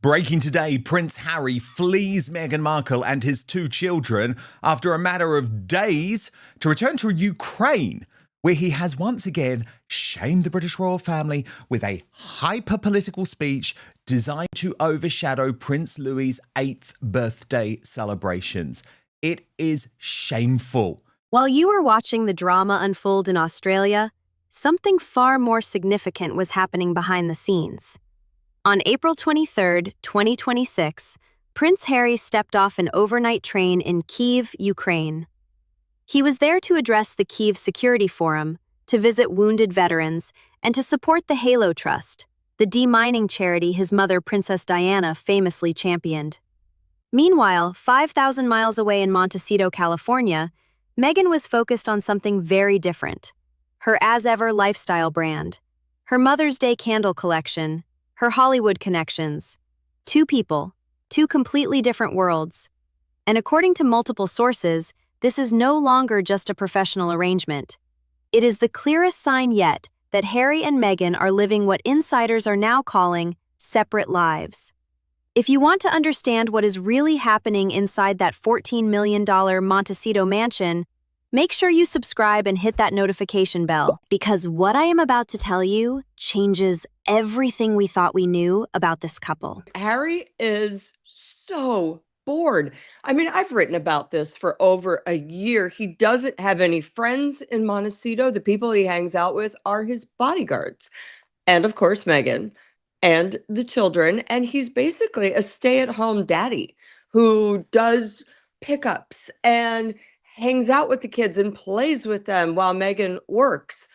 Breaking today, Prince Harry flees Meghan Markle and his two children after a matter of days to return to Ukraine, where he has once again shamed the British royal family with a hyper-political speech designed to overshadow Prince Louis's 8th birthday celebrations. It is shameful. While you were watching the drama unfold in Australia, something far more significant was happening behind the scenes. On April 23, 2026, Prince Harry stepped off an overnight train in Kyiv, Ukraine. He was there to address the Kyiv Security Forum, to visit wounded veterans, and to support the Halo Trust, the demining charity his mother, Princess Diana, famously championed. Meanwhile, 5,000 miles away in Montecito, California, Meghan was focused on something very different: her as-ever lifestyle brand, her Mother's Day candle collection, her Hollywood connections. Two people, two completely different worlds. And according to multiple sources, this is no longer just a professional arrangement. It is the clearest sign yet that Harry and Meghan are living what insiders are now calling separate lives. If you want to understand what is really happening inside that $14 million Montecito mansion, make sure you subscribe and hit that notification bell, because what I am about to tell you changes everything we thought we knew about this couple. Harry is so bored. I mean, I've written about this for over a year. He doesn't have any friends in Montecito. The people he hangs out with are his bodyguards. And of course, Meghan and the children. And he's basically a stay-at-home daddy who does pickups and hangs out with the kids and plays with them while Meghan works.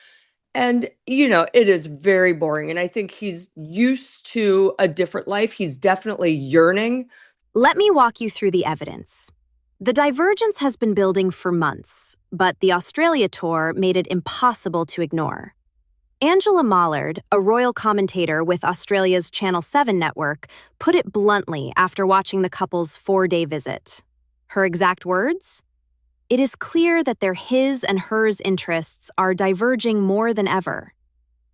And, it is very boring. And I think he's used to a different life. He's definitely yearning. Let me walk you through the evidence. The divergence has been building for months, but the Australia tour made it impossible to ignore. Angela Mollard, a royal commentator with Australia's Channel 7 network, put it bluntly after watching the couple's 4-day visit. Her exact words? "It is clear that their his and hers interests are diverging more than ever."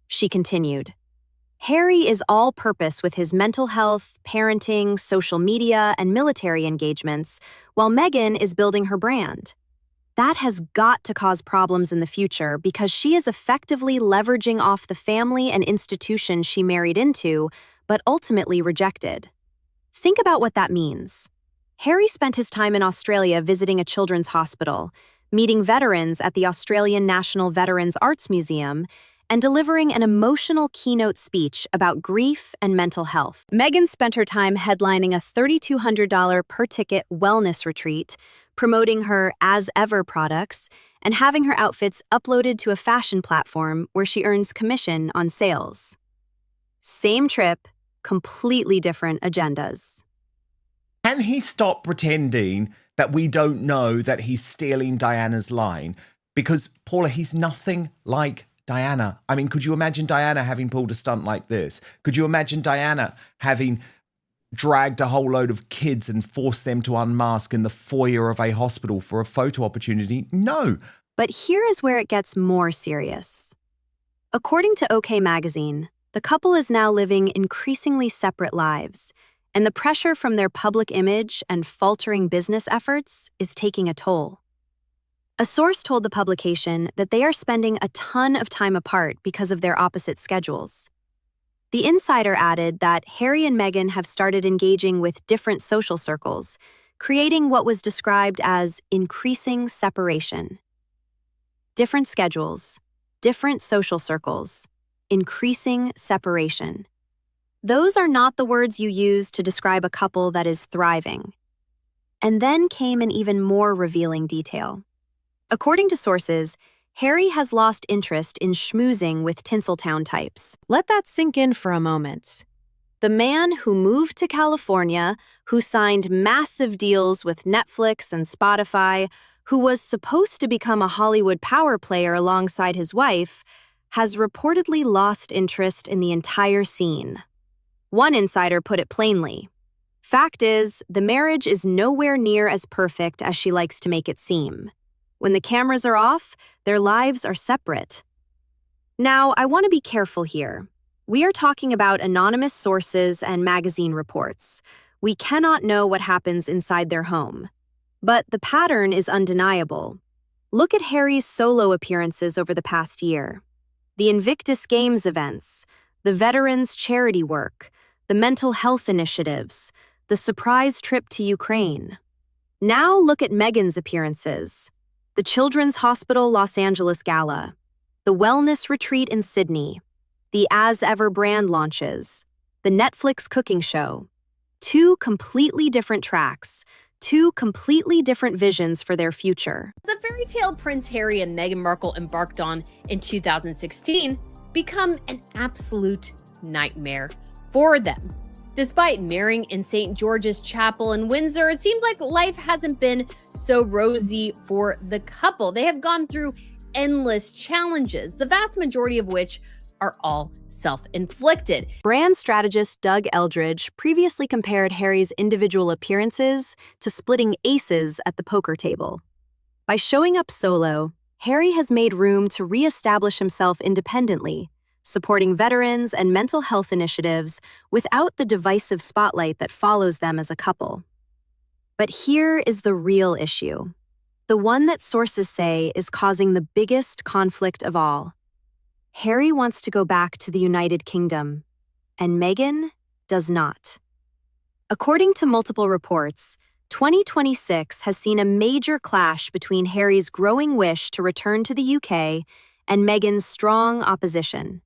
She continued, "Harry is all-purpose with his mental health, parenting, social media, and military engagements, while Meghan is building her brand. That has got to cause problems in the future because she is effectively leveraging off the family and institution she married into, but ultimately rejected. Think about what that means. Harry spent his time in Australia visiting a children's hospital, meeting veterans at the Australian National Veterans Arts Museum, and delivering an emotional keynote speech about grief and mental health. Meghan spent her time headlining a $3,200 per-ticket wellness retreat, promoting her as-ever products, and having her outfits uploaded to a fashion platform where she earns commission on sales. Same trip, completely different agendas. Can he stop pretending that we don't know that he's stealing Diana's line? Because, Paula, he's nothing like Diana. I mean, could you imagine Diana having pulled a stunt like this? Could you imagine Diana having dragged a whole load of kids and forced them to unmask in the foyer of a hospital for a photo opportunity? No. But here is where it gets more serious. According to OK Magazine, the couple is now living increasingly separate lives, and the pressure from their public image and faltering business efforts is taking a toll. A source told the publication that they are spending a ton of time apart because of their opposite schedules. The insider added that Harry and Meghan have started engaging with different social circles, creating what was described as increasing separation. Different schedules, different social circles, increasing separation. Those are not the words you use to describe a couple that is thriving. And then came an even more revealing detail. According to sources, Harry has lost interest in schmoozing with Tinseltown types. Let that sink in for a moment. The man who moved to California, who signed massive deals with Netflix and Spotify, who was supposed to become a Hollywood power player alongside his wife, has reportedly lost interest in the entire scene. One insider put it plainly. Fact is, the marriage is nowhere near as perfect as she likes to make it seem. When the cameras are off, their lives are separate. Now, I want to be careful here. We are talking about anonymous sources and magazine reports. We cannot know what happens inside their home. But the pattern is undeniable. Look at Harry's solo appearances over the past year. The Invictus Games events, the veterans' charity work, the mental health initiatives, the surprise trip to Ukraine. Now look at Meghan's appearances. The Children's Hospital Los Angeles Gala, the Wellness Retreat in Sydney, the As Ever brand launches, the Netflix cooking show. Two completely different tracks, two completely different visions for their future. The fairy tale Prince Harry and Meghan Markle embarked on in 2016 become an absolute nightmare for them. Despite marrying in St. George's Chapel in Windsor, it seems like life hasn't been so rosy for the couple. They have gone through endless challenges, the vast majority of which are all self-inflicted. Brand strategist Doug Eldridge previously compared Harry's individual appearances to splitting aces at the poker table. By showing up solo, Harry has made room to re-establish himself independently, supporting veterans and mental health initiatives without the divisive spotlight that follows them as a couple. But here is the real issue, the one that sources say is causing the biggest conflict of all. Harry wants to go back to the United Kingdom, and Meghan does not. According to multiple reports, 2026 has seen a major clash between Harry's growing wish to return to the UK and Meghan's strong opposition.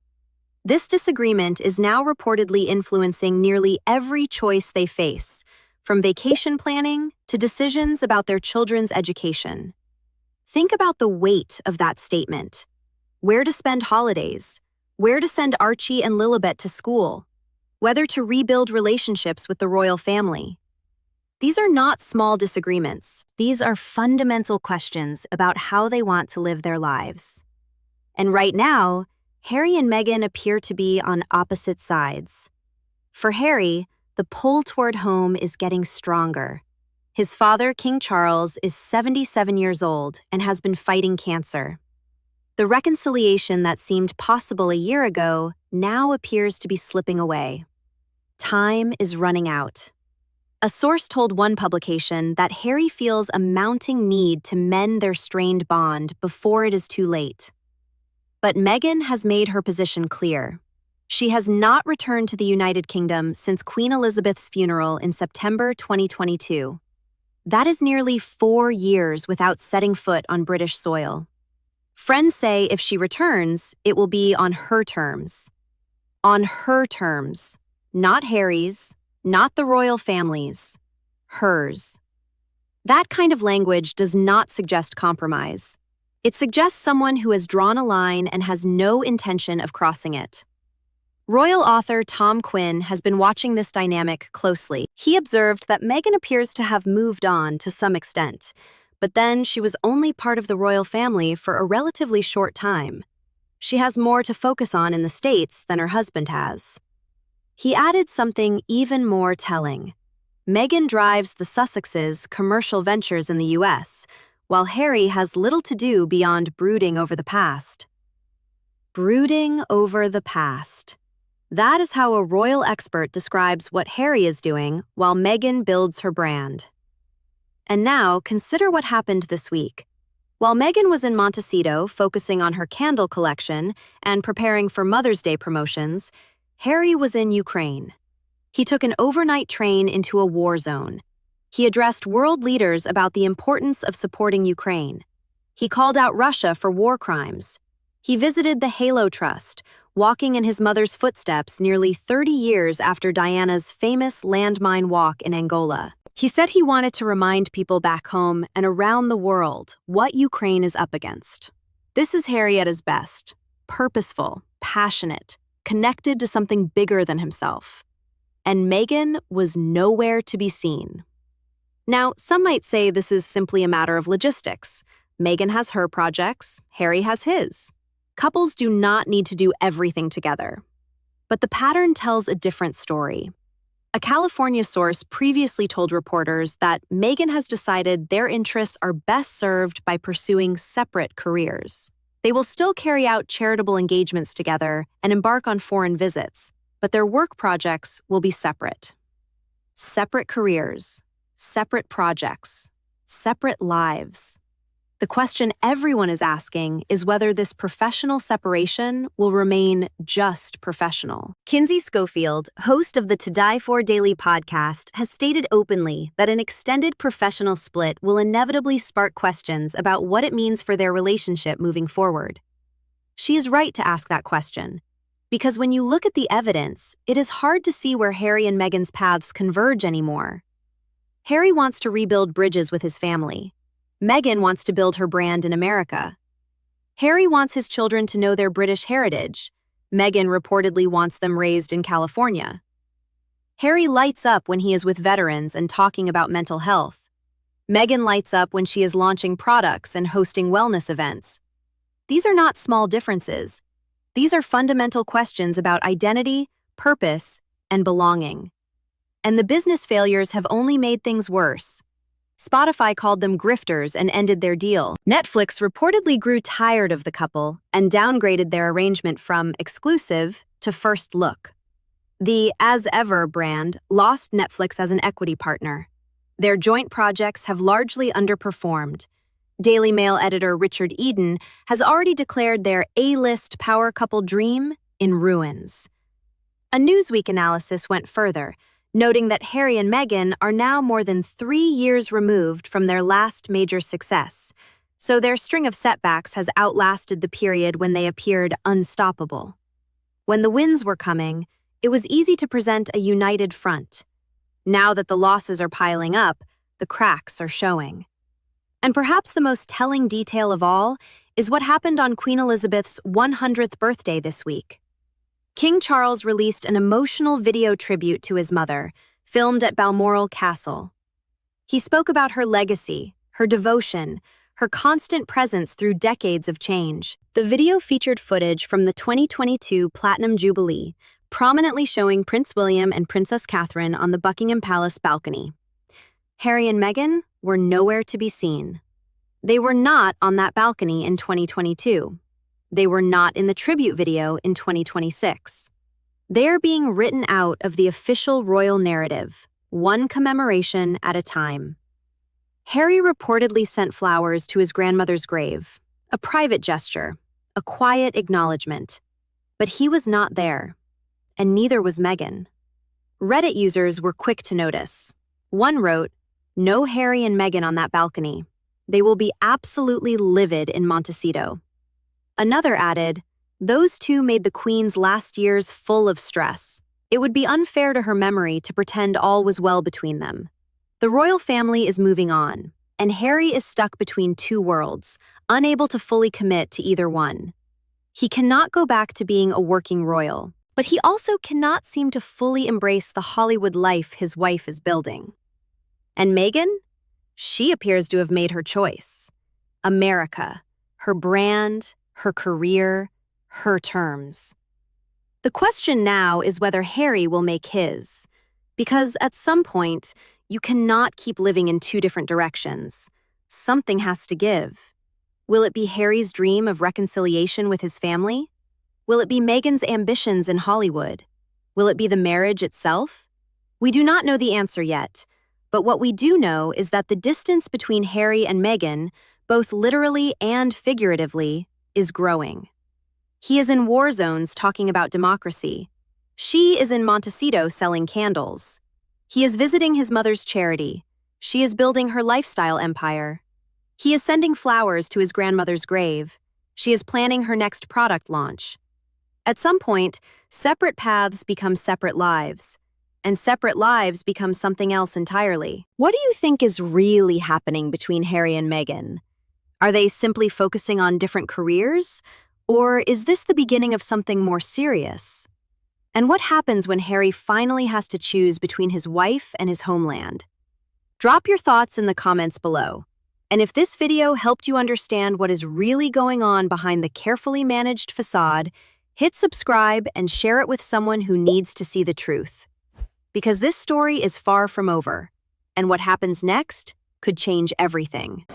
This disagreement is now reportedly influencing nearly every choice they face, from vacation planning to decisions about their children's education. Think about the weight of that statement. Where to spend holidays, where to send Archie and Lilibet to school, whether to rebuild relationships with the royal family. These are not small disagreements. These are fundamental questions about how they want to live their lives. And right now, Harry and Meghan appear to be on opposite sides. For Harry, the pull toward home is getting stronger. His father, King Charles, is 77 years old and has been fighting cancer. The reconciliation that seemed possible a year ago now appears to be slipping away. Time is running out. A source told one publication that Harry feels a mounting need to mend their strained bond before it is too late. But Meghan has made her position clear. She has not returned to the United Kingdom since Queen Elizabeth's funeral in September 2022. That is nearly 4 years without setting foot on British soil. Friends say if she returns, it will be on her terms. On her terms. Not Harry's, not the royal family's. Hers. That kind of language does not suggest compromise. It suggests someone who has drawn a line and has no intention of crossing it. Royal author Tom Quinn has been watching this dynamic closely. He observed that Meghan appears to have moved on to some extent, but then she was only part of the royal family for a relatively short time. She has more to focus on in the States than her husband has. He added something even more telling. Meghan drives the Sussexes' commercial ventures in the US, while Harry has little to do beyond brooding over the past. Brooding over the past. That is how a royal expert describes what Harry is doing while Meghan builds her brand. And now, consider what happened this week. While Meghan was in Montecito focusing on her candle collection and preparing for Mother's Day promotions, Harry was in Ukraine. He took an overnight train into a war zone. He addressed world leaders about the importance of supporting Ukraine. He called out Russia for war crimes. He visited the Halo Trust, walking in his mother's footsteps nearly 30 years after Diana's famous landmine walk in Angola. He said he wanted to remind people back home and around the world what Ukraine is up against. This is Harry at his best, purposeful, passionate, connected to something bigger than himself. And Meghan was nowhere to be seen. Now, some might say this is simply a matter of logistics. Meghan has her projects, Harry has his. Couples do not need to do everything together. But the pattern tells a different story. A California source previously told reporters that Meghan has decided their interests are best served by pursuing separate careers. They will still carry out charitable engagements together and embark on foreign visits, but their work projects will be separate. Separate careers, separate projects, separate lives. The question everyone is asking is whether this professional separation will remain just professional. Kinsey Schofield, host of the To Die For Daily podcast, has stated openly that an extended professional split will inevitably spark questions about what it means for their relationship moving forward. She is right to ask that question, because when you look at the evidence, it is hard to see where Harry and Meghan's paths converge anymore. Harry wants to rebuild bridges with his family. Meghan wants to build her brand in America. Harry wants his children to know their British heritage. Meghan reportedly wants them raised in California. Harry lights up when he is with veterans and talking about mental health. Meghan lights up when she is launching products and hosting wellness events. These are not small differences. These are fundamental questions about identity, purpose, and belonging. And the business failures have only made things worse. Spotify called them grifters and ended their deal. Netflix reportedly grew tired of the couple and downgraded their arrangement from exclusive to first look. The As Ever brand lost Netflix as an equity partner. Their joint projects have largely underperformed. Daily Mail editor Richard Eden has already declared their A-list power couple dream in ruins. A Newsweek analysis went further, noting that Harry and Meghan are now more than 3 years removed from their last major success, so their string of setbacks has outlasted the period when they appeared unstoppable. When the wins were coming, it was easy to present a united front. Now that the losses are piling up, the cracks are showing. And perhaps the most telling detail of all is what happened on Queen Elizabeth's 100th birthday this week. King Charles released an emotional video tribute to his mother, filmed at Balmoral Castle. He spoke about her legacy, her devotion, her constant presence through decades of change. The video featured footage from the 2022 Platinum Jubilee, prominently showing Prince William and Princess Catherine on the Buckingham Palace balcony. Harry and Meghan were nowhere to be seen. They were not on that balcony in 2022. They were not in the tribute video in 2026. They're being written out of the official royal narrative, one commemoration at a time. Harry reportedly sent flowers to his grandmother's grave, a private gesture, a quiet acknowledgement. But he was not there, and neither was Meghan. Reddit users were quick to notice. One wrote, "No Harry and Meghan on that balcony. They will be absolutely livid in Montecito." Another added, "Those two made the Queen's last years full of stress. It would be unfair to her memory to pretend all was well between them." The royal family is moving on, and Harry is stuck between two worlds, unable to fully commit to either one. He cannot go back to being a working royal, but he also cannot seem to fully embrace the Hollywood life his wife is building. And Meghan? She appears to have made her choice. America, her brand, her career, her terms. The question now is whether Harry will make his, because at some point, you cannot keep living in two different directions. Something has to give. Will it be Harry's dream of reconciliation with his family? Will it be Meghan's ambitions in Hollywood? Will it be the marriage itself? We do not know the answer yet, but what we do know is that the distance between Harry and Meghan, both literally and figuratively, is growing. He is in war zones talking about democracy. She is in Montecito selling candles. He is visiting his mother's charity. She is building her lifestyle empire. He is sending flowers to his grandmother's grave. She is planning her next product launch. At some point, separate paths become separate lives, and separate lives become something else entirely. What do you think is really happening between Harry and Meghan? Are they simply focusing on different careers? Or is this the beginning of something more serious? And what happens when Harry finally has to choose between his wife and his homeland? Drop your thoughts in the comments below. And if this video helped you understand what is really going on behind the carefully managed facade, hit subscribe and share it with someone who needs to see the truth. Because this story is far from over, and what happens next could change everything.